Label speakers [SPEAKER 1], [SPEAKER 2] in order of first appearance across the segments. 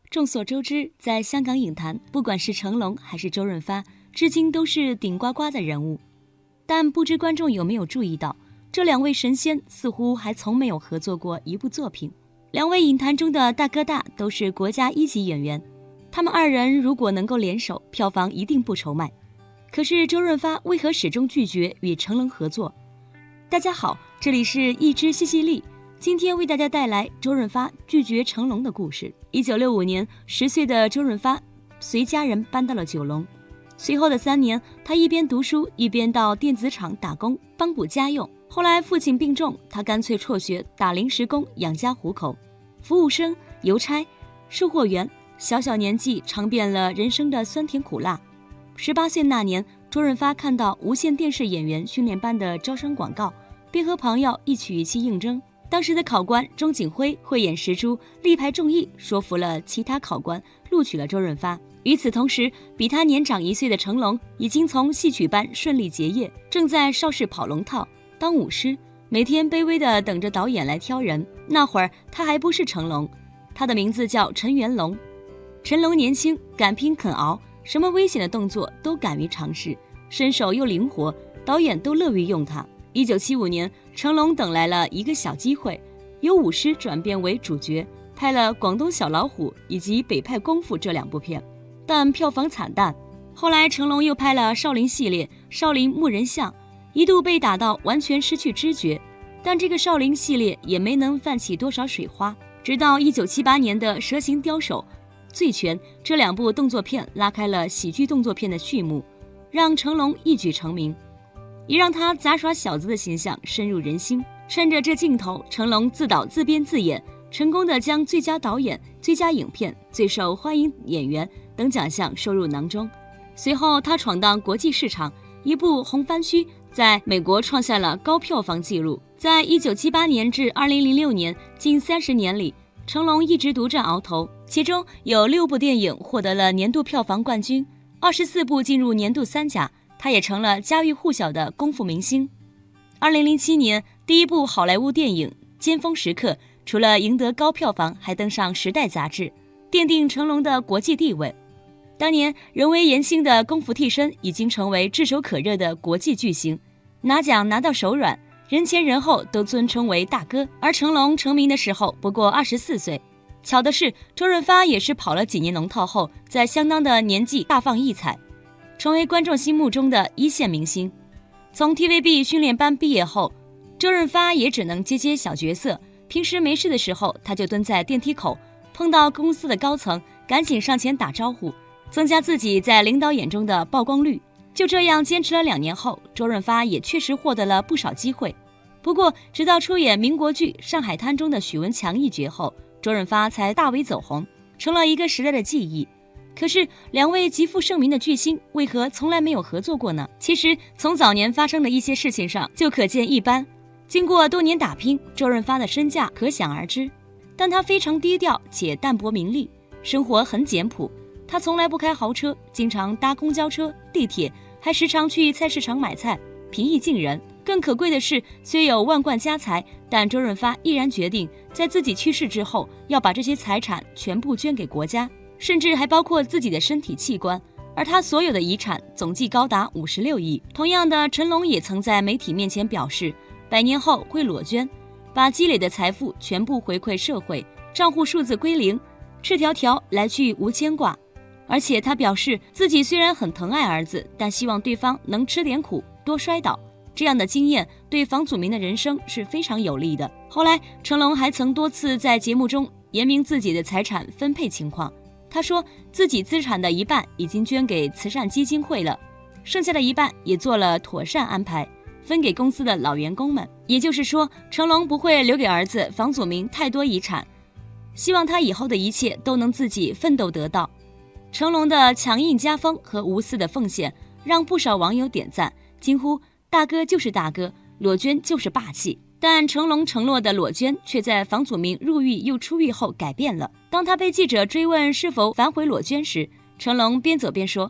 [SPEAKER 1] 众所周知，在香港影坛，不管是成龙还是周润发，至今都是顶呱呱的人物。但不知观众有没有注意到，这两位神仙似乎还从没有合作过一部作品。两位影坛中的大哥大都是国家一级演员，他们二人如果能够联手，票房一定不愁卖。可是周润发为何始终拒绝与成龙合作？大家好，这里是一只西西利，今天为大家带来周润发拒绝成龙的故事。1965年，10岁的周润发随家人搬到了九龙。随后的3年，他一边读书一边到电子厂打工，帮补家用。后来父亲病重，他干脆辍学，打临时工养家糊口。服务生、邮差、售货员，小年纪尝遍了人生的酸甜苦辣。18岁那年，周润发看到无线电视演员训练班的招生广告，便和朋友一起去应征。当时的考官钟景辉慧眼识珠，力排众议，说服了其他考官，录取了周润发。与此同时，比他年长1岁的成龙已经从戏曲班顺利结业，正在邵氏跑龙套当武师，每天卑微地等着导演来挑人。那会儿他还不是成龙，他的名字叫陈元龙。陈龙年轻，敢拼肯熬，什么危险的动作都敢于尝试，身手又灵活，导演都乐于用他。1975年，成龙等来了一个小机会，由武师转变为主角，拍了《广东小老虎》以及《北派功夫》这2部片，但票房惨淡。后来成龙又拍了少林系列《少林木人像》，一度被打到完全失去知觉，但这个少林系列也没能泛起多少水花。直到1978年的《蛇形刁手》《醉拳》这2部动作片拉开了喜剧动作片的序幕，让成龙一举成名，也让他杂耍小子的形象深入人心。趁着这镜头，成龙自导自编自演，成功的将最佳导演、最佳影片、最受欢迎演员等奖项收入囊中。随后他闯荡国际市场，一部《红番区》在美国创下了高票房纪录。在1978年至2006年近30年里，成龙一直独占鳌头，其中有6部电影获得了年度票房冠军，24部进入年度3甲，他也成了家喻户晓的功夫明星。2007年，第一部好莱坞电影《尖峰时刻》除了赢得高票房，还登上《时代》杂志，奠定成龙的国际地位。当年人微言轻的功夫替身已经成为炙手可热的国际巨星，拿奖拿到手软，人前人后都尊称为大哥。而成龙成名的时候不过24岁，巧的是周润发也是跑了几年龙套后，在相当的年纪大放异彩，成为观众心目中的一线明星。从 TVB 训练班毕业后，周润发也只能接小角色，平时没事的时候他就蹲在电梯口，碰到公司的高层赶紧上前打招呼，增加自己在领导眼中的曝光率。就这样坚持了2年后，周润发也确实获得了不少机会。不过直到出演民国剧《上海滩》中的许文强一角后，周润发才大为走红，成了一个时代的记忆。可是2位极负盛名的巨星为何从来没有合作过呢？其实从早年发生的一些事情上就可见一斑。经过多年打拼，周润发的身价可想而知，但他非常低调且淡泊名利，生活很简朴。他从来不开豪车，经常搭公交车、地铁，还时常去菜市场买菜，平易近人。更可贵的是，虽有万贯家财，但周润发毅然决定在自己去世之后要把这些财产全部捐给国家，甚至还包括自己的身体器官，而他所有的遗产总计高达56亿。同样的，成龙也曾在媒体面前表示，100年后会裸捐，把积累的财富全部回馈社会，账户数字归零，赤条条来去无牵挂。而且他表示自己虽然很疼爱儿子，但希望对方能吃点苦，多摔倒，这样的经验对房祖名的人生是非常有利的。后来成龙还曾多次在节目中言明自己的财产分配情况，他说自己资产的一半已经捐给慈善基金会了，剩下的一半也做了妥善安排，分给公司的老员工们。也就是说，成龙不会留给儿子房祖名太多遗产，希望他以后的一切都能自己奋斗得到。成龙的强硬家风和无私的奉献让不少网友点赞，惊呼大哥就是大哥，裸捐就是霸气。但成龙承诺的裸捐却在房祖名入狱又出狱后改变了。当他被记者追问是否反悔裸捐时，成龙边走边说，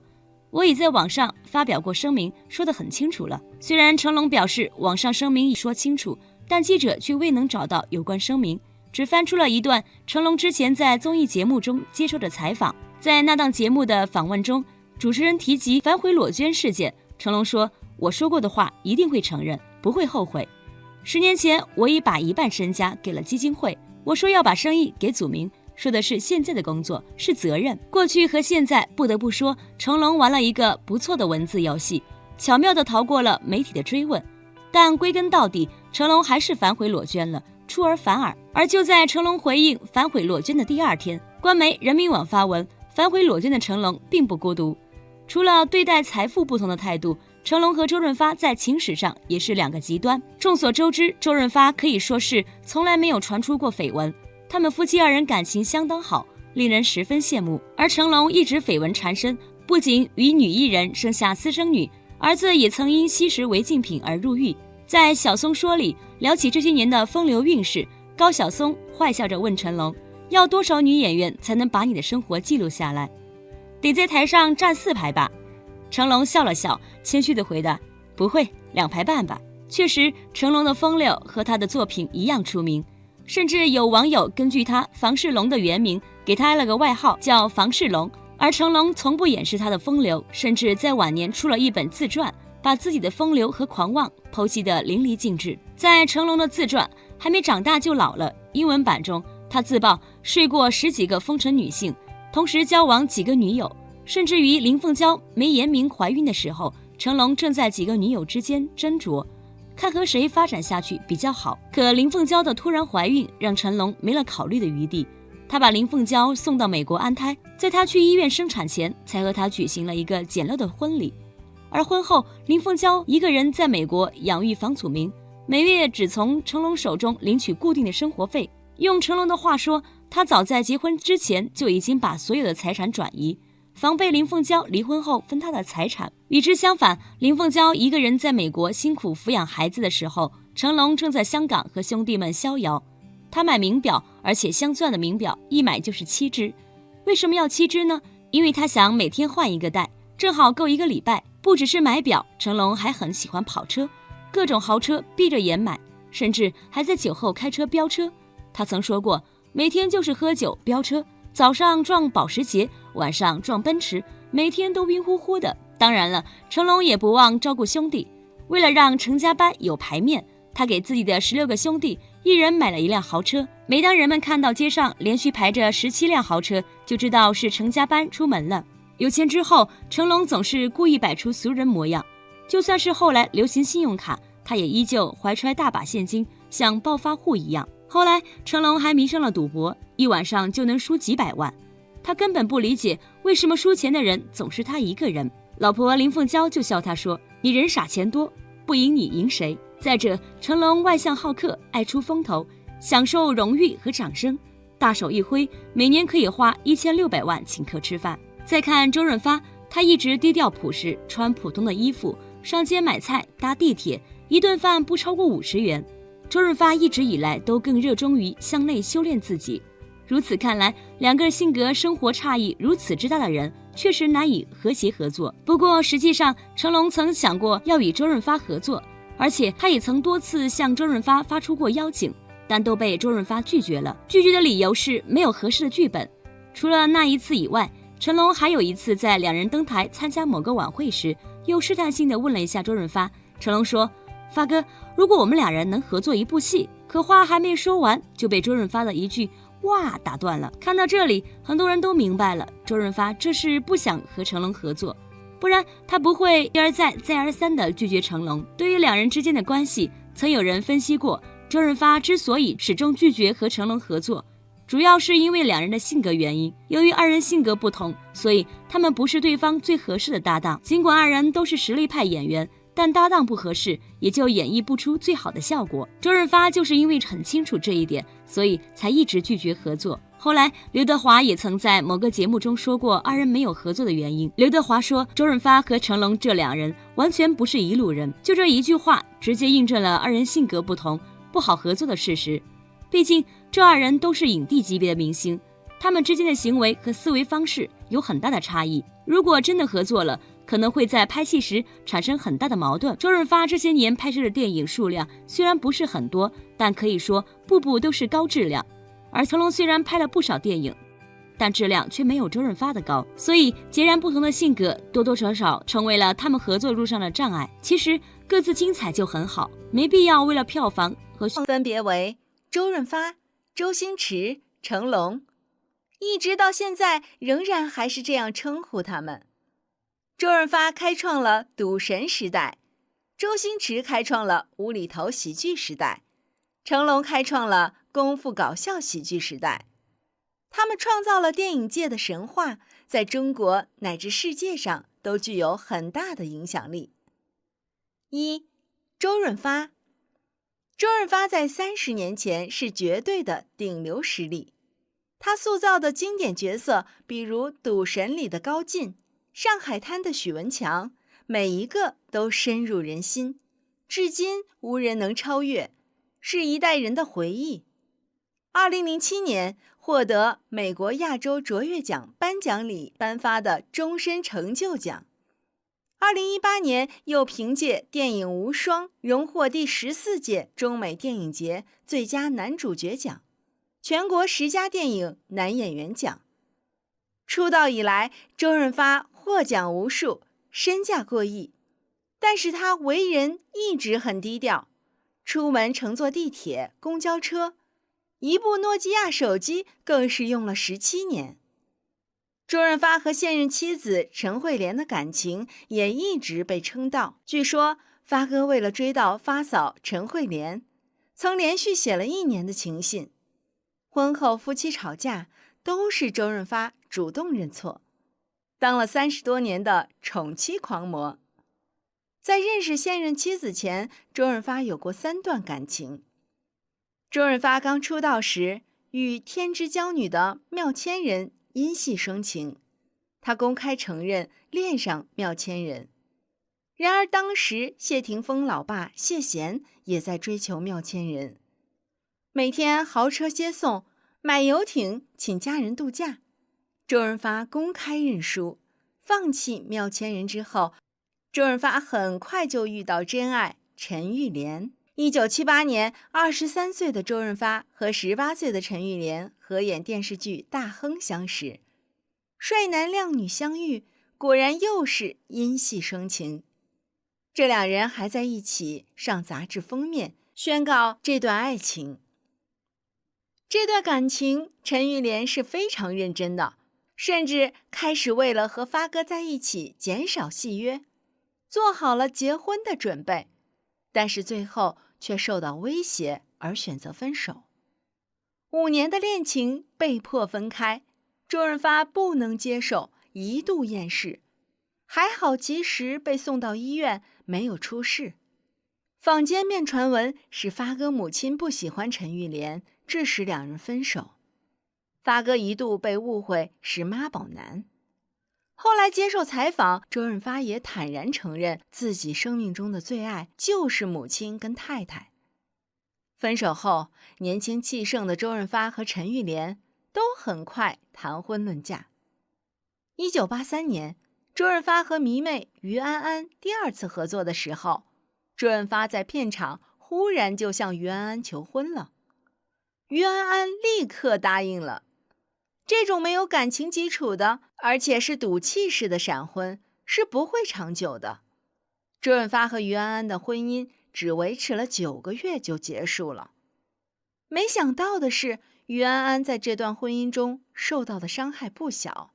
[SPEAKER 1] 我已在网上发表过声明，说得很清楚了。虽然成龙表示网上声明已说清楚，但记者却未能找到有关声明，只翻出了一段成龙之前在综艺节目中接受的采访。在那档节目的访问中，主持人提及反悔裸捐事件，成龙说：“我说过的话一定会承认，不会后悔。10年前，我已把1半身家给了基金会，我说要把生意给祖明，说的是现在的工作，是责任。过去和现在，不得不说，成龙玩了一个不错的文字游戏，巧妙地逃过了媒体的追问。但归根到底，成龙还是反悔裸捐了，出尔反尔。而就在成龙回应反悔裸捐的第2天，官媒人民网发文，反悔裸捐的成龙并不孤独。除了对待财富不同的态度，成龙和周润发在情史上也是2个极端。众所周知，周润发可以说是从来没有传出过绯闻，他们夫妻2人感情相当好，令人十分羡慕。而成龙一直绯闻缠身，不仅与女艺人生下私生女，儿子也曾因吸食违禁品而入狱。在小松说里聊起这些年的风流韵事，高晓松坏笑着问成龙，要多少女演员才能把你的生活记录下来？得在台上站4排吧。成龙笑了笑，谦虚地回答，不会，2排半吧。确实，成龙的风流和他的作品一样出名，甚至有网友根据他房世龙的原名给他了个外号叫房世龙。而成龙从不掩饰他的风流，甚至在晚年出了一本自传，把自己的风流和狂妄剖析得淋漓尽致。在成龙的自传《还没长大就老了》英文版中，他自曝睡过10几个风尘女性，同时交往几个女友，甚至于林凤娇没言明怀孕的时候，成龙正在几个女友之间斟酌，看和谁发展下去比较好。可林凤娇的突然怀孕让成龙没了考虑的余地，他把林凤娇送到美国安胎，在她去医院生产前，才和她举行了一个简陋的婚礼。而婚后，林凤娇一个人在美国养育房祖名，每月只从成龙手中领取固定的生活费。用成龙的话说，他早在结婚之前就已经把所有的财产转移，防备林凤娇离婚后分他的财产。与之相反，林凤娇一个人在美国辛苦抚养孩子的时候，成龙正在香港和兄弟们逍遥。他买名表，而且镶钻的名表一买就是7只。为什么要7只呢？因为他想每天换一个戴，正好够1个礼拜。不只是买表，成龙还很喜欢跑车，各种豪车闭着眼买，甚至还在酒后开车飙车。他曾说过，每天就是喝酒飙车，早上撞保时捷，晚上撞奔驰，每天都晕乎乎的。当然了，成龙也不忘照顾兄弟，为了让成家班有排面，他给自己的16个兄弟一人买了1辆豪车。每当人们看到街上连续排着17辆豪车，就知道是成家班出门了。有钱之后，成龙总是故意摆出俗人模样，就算是后来流行信用卡，他也依旧怀揣大把现金，像暴发户一样。后来成龙还迷上了赌博，一晚上就能输几百万。他根本不理解为什么输钱的人总是他一个人。老婆林凤娇就笑他说，你人傻钱多，不赢你赢谁？再者，成龙外向好客，爱出风头，享受荣誉和掌声，大手一挥，每年可以花1600万请客吃饭。再看周润发，他一直低调朴实，穿普通的衣服，上街买菜，搭地铁，一顿饭不超过50元。周润发一直以来都更热衷于向内修炼自己。如此看来，2个性格生活差异如此之大的人，确实难以和谐合作。不过实际上，成龙曾想过要与周润发合作，而且他也曾多次向周润发发出过邀请，但都被周润发拒绝了。拒绝的理由是没有合适的剧本。除了那一次以外，成龙还有一次在2人登台参加某个晚会时，又试探性地问了一下周润发。成龙说，发哥，如果我们2人能合作一部戏。可话还没说完，就被周润发的一句哇打断了。看到这里，很多人都明白了，周润发这是不想和成龙合作，不然他不会一而再再而三地拒绝成龙。对于2人之间的关系，曾有人分析过，周润发之所以始终拒绝和成龙合作，主要是因为2人的性格原因。由于2人性格不同，所以他们不是对方最合适的搭档。尽管2人都是实力派演员，但搭档不合适，也就演绎不出最好的效果。周润发就是因为很清楚这一点，所以才一直拒绝合作。后来刘德华也曾在某个节目中说过2人没有合作的原因。刘德华说，周润发和成龙这2人完全不是一路人。就这一句话，直接印证了2人性格不同，不好合作的事实。毕竟这2人都是影帝级别的明星，他们之间的行为和思维方式有很大的差异。如果真的合作了，可能会在拍戏时产生很大的矛盾。周润发这些年拍摄的电影数量虽然不是很多，但可以说部部都是高质量。而成龙虽然拍了不少电影，但质量却没有周润发的高，所以截然不同的性格多多少少成为了他们合作路上的障碍。其实各自精彩就很好，没必要为了票房和
[SPEAKER 2] 分别为周润发、周星驰、成龙，一直到现在仍然还是这样称呼他们。周润发开创了赌神时代，周星驰开创了无厘头喜剧时代，成龙开创了功夫搞笑喜剧时代。他们创造了电影界的神话，在中国乃至世界上都具有很大的影响力。一、周润发。周润发在30年前是绝对的顶流实力，他塑造的经典角色，比如《赌神》里的高进、上海滩的许文强，每一个都深入人心，至今无人能超越，是一代人的回忆。2007年获得美国亚洲卓越奖颁奖礼颁发的终身成就奖。2018年又凭借电影《无双》荣获第14届中美电影节最佳男主角奖，全国10佳电影男演员奖。出道以来，周润发获奖无数，身价过亿，但是他为人一直很低调，出门乘坐地铁、公交车，一部诺基亚手机更是用了17年。周润发和现任妻子陈慧莲的感情也一直被称道。据说发哥为了追到发嫂陈慧莲，曾连续写了1年的情信。婚后夫妻吵架，都是周润发主动认错，当了30多年的宠妻狂魔。在认识现任妻子前，周润发有过3段感情。周润发刚出道时，与天之娇女的繆骞人因戏生情，他公开承认恋上繆骞人。然而当时谢霆锋老爸谢贤也在追求繆骞人，每天豪车接送，买游艇请家人度假。周润发公开认输，放弃繆骞人之后，周润发很快就遇到真爱陈玉莲。1978年，23岁的周润发和18岁的陈玉莲合演电视剧《大亨》相识，帅男靓女相遇，果然又是因戏生情。这两人还在一起上杂志封面，宣告这段爱情。这段感情，陈玉莲是非常认真的，甚至开始为了和发哥在一起减少戏约，做好了结婚的准备，但是最后却受到威胁而选择分手。5年的恋情被迫分开，周润发不能接受，一度厌世，还好及时被送到医院，没有出事。坊间面传闻是发哥母亲不喜欢陈玉莲，致使两人分手。发哥一度被误会是妈宝男。后来接受采访，周润发也坦然承认自己生命中的最爱就是母亲跟太太。分手后，年轻气盛的周润发和陈玉莲都很快谈婚论嫁。1983年，周润发和迷妹于安安第2次合作的时候，周润发在片场忽然就向于安安求婚了，于安安立刻答应了。这种没有感情基础的，而且是赌气式的闪婚，是不会长久的。周润发和于安安的婚姻只维持了9个月就结束了。没想到的是，于安安在这段婚姻中受到的伤害不小。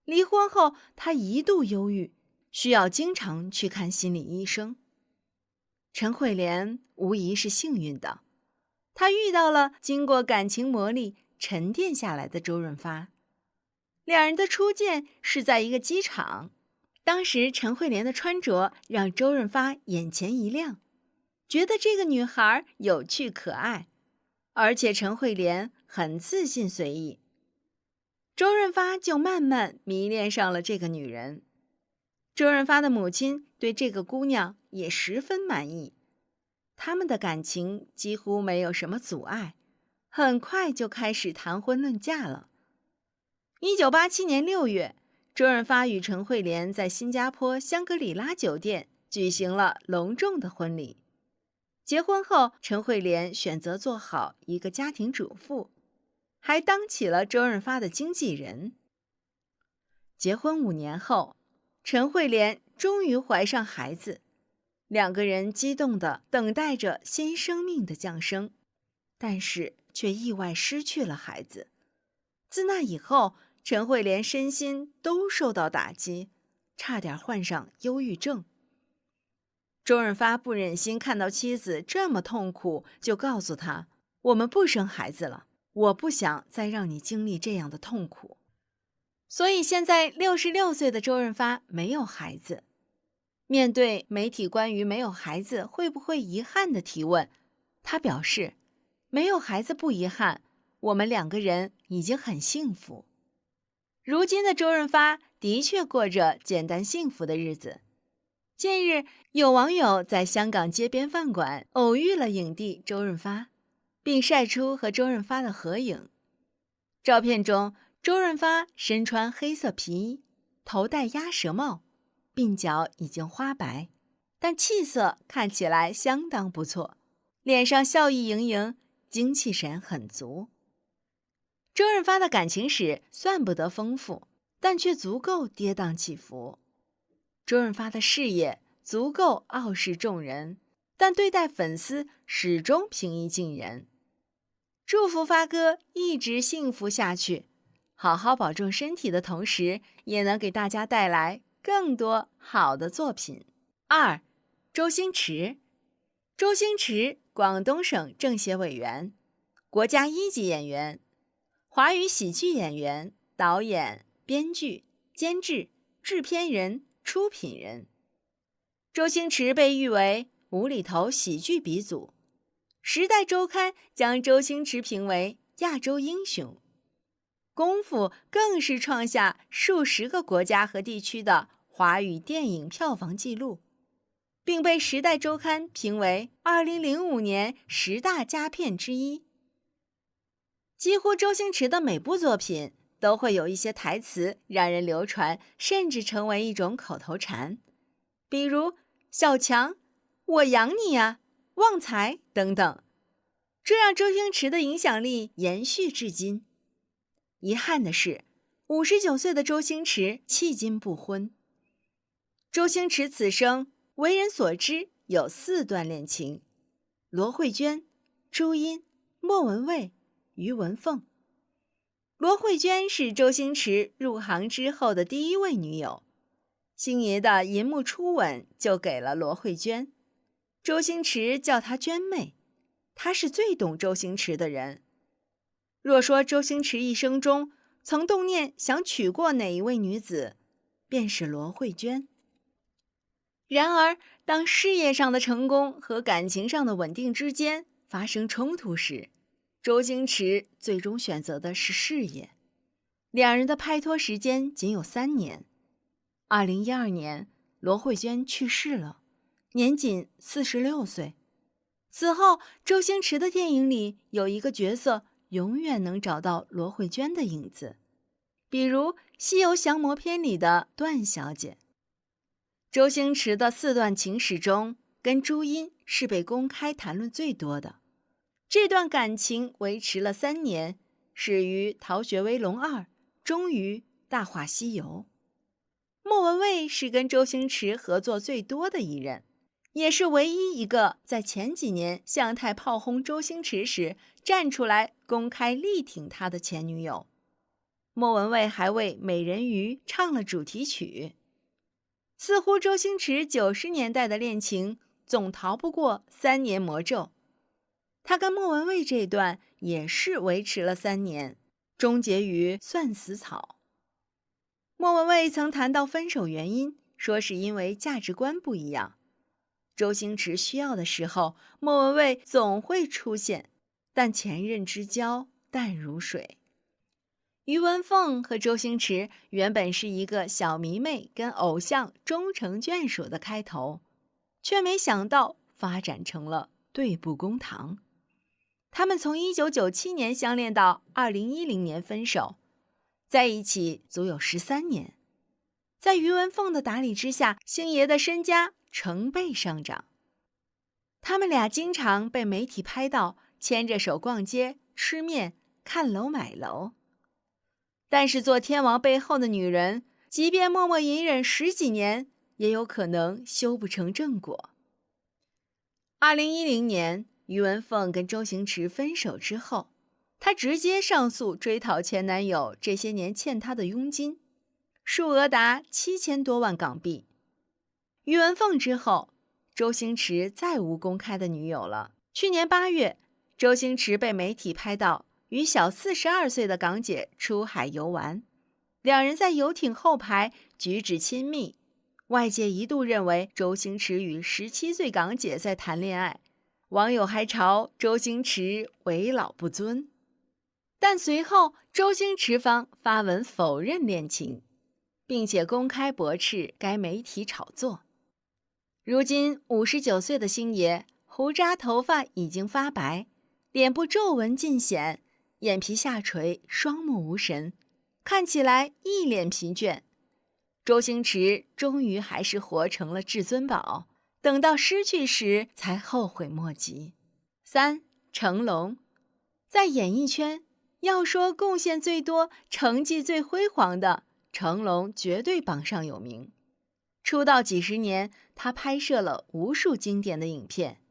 [SPEAKER 2] 离婚后，她一度忧郁，需要经常去看心理医生。陈慧莲无疑是幸运的，她遇到了经过感情磨砺沉淀下来的周润发。两人的初见是在一个机场，当时陈慧莲的穿着让周润发眼前一亮，觉得这个女孩有趣可爱，而且陈慧莲很自信随意。周润发就慢慢迷恋上了这个女人。周润发的母亲对这个姑娘也十分满意，他们的感情几乎没有什么阻碍，很快就开始谈婚论嫁了。1987年6月，周润发与陈慧莲在新加坡香格里拉酒店举行了隆重的婚礼。结婚后，陈慧莲选择做好一个家庭主妇。还当起了周润发的经纪人。结婚5年后，陈慧莲终于怀上孩子，两个人激动地等待着新生命的降生，但是却意外失去了孩子。自那以后，陈慧莲身心都受到打击，差点患上忧郁症。周润发不忍心看到妻子这么痛苦，就告诉他：“我们不生孩子了，我不想再让你经历这样的痛苦。”所以现在66岁的周润发没有孩子。面对媒体关于没有孩子会不会遗憾的提问，他表示：“没有孩子不遗憾，我们两个人已经很幸福。”如今的周润发的确过着简单幸福的日子。近日，有网友在香港街边饭馆偶遇了影帝周润发，并晒出和周润发的合影。照片中，周润发身穿黑色皮衣，头戴鸭舌帽，鬓角已经花白，但气色看起来相当不错，脸上笑意盈盈，精气神很足。周润发的感情史算不得丰富，但却足够跌宕起伏。周润发的事业足够傲视众人，但对待粉丝始终平易近人。祝福发哥一直幸福下去，好好保重身体的同时，也能给大家带来更多好的作品。2. 周星驰。周星驰，广东省政协委员，国家1级演员，华语喜剧演员、导演、编剧、监制、制片人、出品人。周星驰被誉为无厘头喜剧鼻祖，时代周刊将周星驰评为亚洲英雄。功夫更是创下数十个国家和地区的华语电影票房纪录，并被时代周刊评为2005年10大佳片之一。几乎周星驰的每部作品都会有一些台词让人流传，甚至成为一种口头禅，比如小强，我养你呀，旺财等等，这让周星驰的影响力延续至今。遗憾的是，59岁的周星驰迄今不婚。周星驰此生为人所知有4段恋情：罗慧娟、朱茵、莫文蔚、于文凤。罗慧娟是周星驰入行之后的第1位女友，星爷的银幕初吻就给了罗慧娟。周星驰叫她娟妹，她是最懂周星驰的人。若说周星驰一生中曾动念想娶过哪一位女子，便是罗慧娟。然而，当事业上的成功和感情上的稳定之间发生冲突时，周星驰最终选择的是事业。两人的拍拖时间仅有3年。2012年，罗慧娟去世了，年仅46岁。此后，周星驰的电影里有一个角色永远能找到罗慧娟的影子，比如《西游降魔篇》里的段小姐。周星驰的4段情史中，跟朱茵是被公开谈论最多的。这段感情维持了3年，始于《逃学威龙2》，终于《大话西游》。莫文蔚是跟周星驰合作最多的一人，也是唯一一个在前几年向太炮轰周星驰时站出来公开力挺他的前女友。莫文蔚还为《美人鱼》唱了主题曲。似乎周星驰90年代的恋情总逃不过3年魔咒。他跟莫文蔚这段也是维持了3年，终结于算死草。莫文蔚曾谈到分手原因，说是因为价值观不一样。周星驰需要的时候，莫文蔚总会出现，但前任之交淡如水。于文凤和周星驰原本是一个小迷妹跟偶像终成眷属的开头，却没想到发展成了对簿公堂。他们从1997年相恋到2010年分手，在一起足有13年。在于文凤的打理之下，星爷的身家成倍上涨。他们俩经常被媒体拍到牵着手逛街、吃面、看楼买楼。但是做天王背后的女人，即便默默隐忍10几年，也有可能修不成正果。2010年，于文凤跟周星驰分手之后，她直接上诉追讨前男友这些年欠她的佣金，数额达7000多万港币。于文凤之后，周星驰再无公开的女友了。去年8月，周星驰被媒体拍到与小42岁的港姐出海游玩，两人在游艇后排举止亲密，外界一度认为周星驰与17岁港姐在谈恋爱，网友还嘲周星驰为老不尊。但随后周星驰方发文否认恋情，并且公开驳斥该媒体炒作。如今59岁的星爷，胡渣头发已经发白，脸部皱纹尽显，眼皮下垂，双目无神，看起来一脸疲倦。周星驰终于还是活成了至尊宝，等到失去时才后悔莫及。3. 成龙。在演艺圈，要说贡献最多、成绩最辉煌的，成龙绝对榜上有名。出道几十年，他拍摄了无数经典的影片，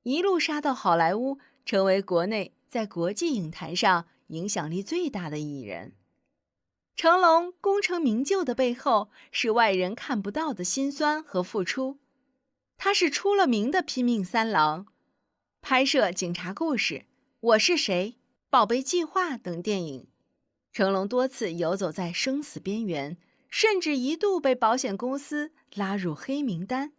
[SPEAKER 2] 一路杀到好莱坞，成为国内在国际影坛上影响力最大的艺人。成龙功成名就的背后，是外人看不到的辛酸和付出。他是出了名的拼命三郎，拍摄《警察故事》《我是谁》《宝贝计划》等电影，成龙多次游走在生死边缘，甚至一度被保险公司拉入黑名单。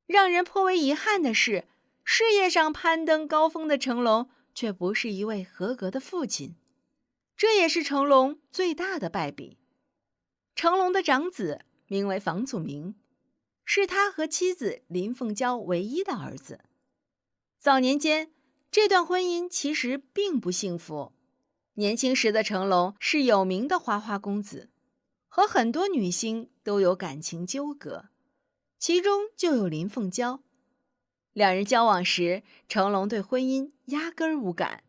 [SPEAKER 2] 让人颇为遗憾的是，事业上攀登高峰的成龙却不是一位合格的父亲，这也是成龙最大的败笔。成龙的长子名为房祖名，是他和妻子林凤娇唯一的儿子。早年间，这段婚姻其实并不幸福。年轻时的成龙是有名的花花公子，和很多女星都有感情纠葛，其中就有林凤娇。两人交往时，成龙对婚姻压根儿无感，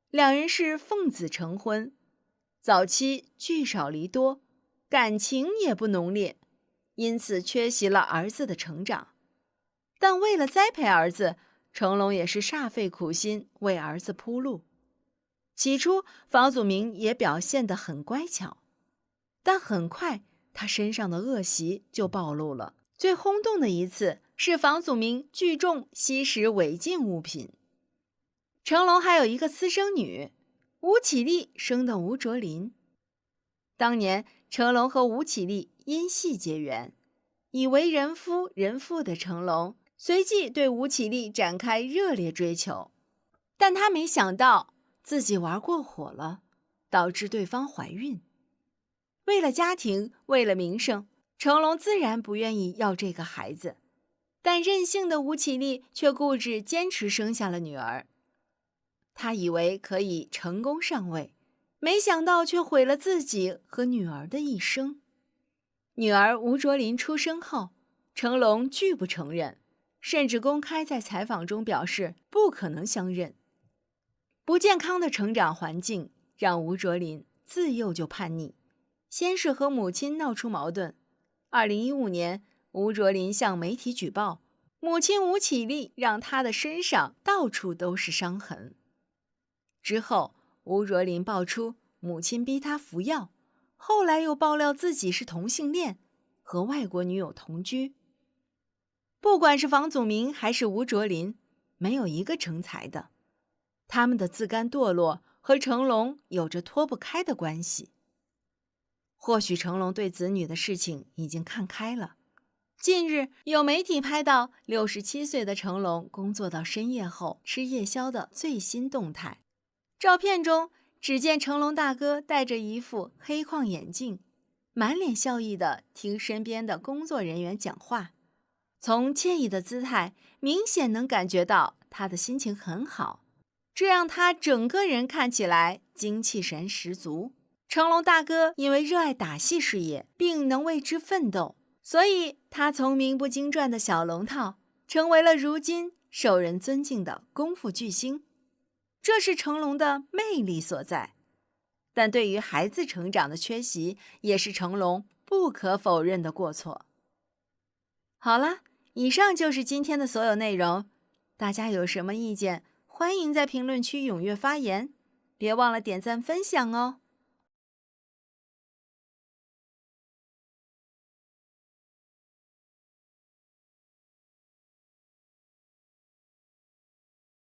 [SPEAKER 2] 两人是奉子成婚，早期聚少离多，感情也不浓烈，因此缺席了儿子的成长。但为了栽培儿子，成龙也是煞费苦心为儿子铺路。起初，房祖名也表现得很乖巧，但很快他身上的恶习就暴露了。最轰动的一次是房祖名聚众吸食违禁物品。成龙还有一个私生女，吴绮莉生的吴卓林。当年成龙和吴绮莉因戏结缘，已为人夫人妇的成龙随即对吴绮莉展开热烈追求，但他没想到自己玩过火了，导致对方怀孕。为了家庭，为了名声，成龙自然不愿意要这个孩子，但任性的吴绮莉却固执坚持生下了女儿。他以为可以成功上位，没想到却毁了自己和女儿的一生。女儿吴卓林出生后，成龙拒不承认，甚至公开在采访中表示不可能相认。不健康的成长环境让吴卓林自幼就叛逆，先是和母亲闹出矛盾。2015年，吴卓林向媒体举报，母亲吴绮莉让他的身上到处都是伤痕。之后，吴卓林爆出母亲逼他服药，后来又爆料自己是同性恋，和外国女友同居。不管是房祖名还是吴卓林，没有一个成才的。他们的自甘堕落和成龙有着脱不开的关系。或许成龙对子女的事情已经看开了。近日有媒体拍到67岁的成龙工作到深夜后吃夜宵的最新动态。照片中，只见成龙大哥戴着一副黑框眼镜，满脸笑意地听身边的工作人员讲话。从惬意的姿态，明显能感觉到他的心情很好，这让他整个人看起来精气神十足。成龙大哥因为热爱打戏事业，并能为之奋斗，所以他从名不经传的小龙套，成为了如今受人尊敬的功夫巨星。这是成龙的魅力所在。但对于孩子成长的缺席，也是成龙不可否认的过错。好了，以上就是今天的所有内容。大家有什么意见，欢迎在评论区踊跃发言，别忘了点赞分享哦。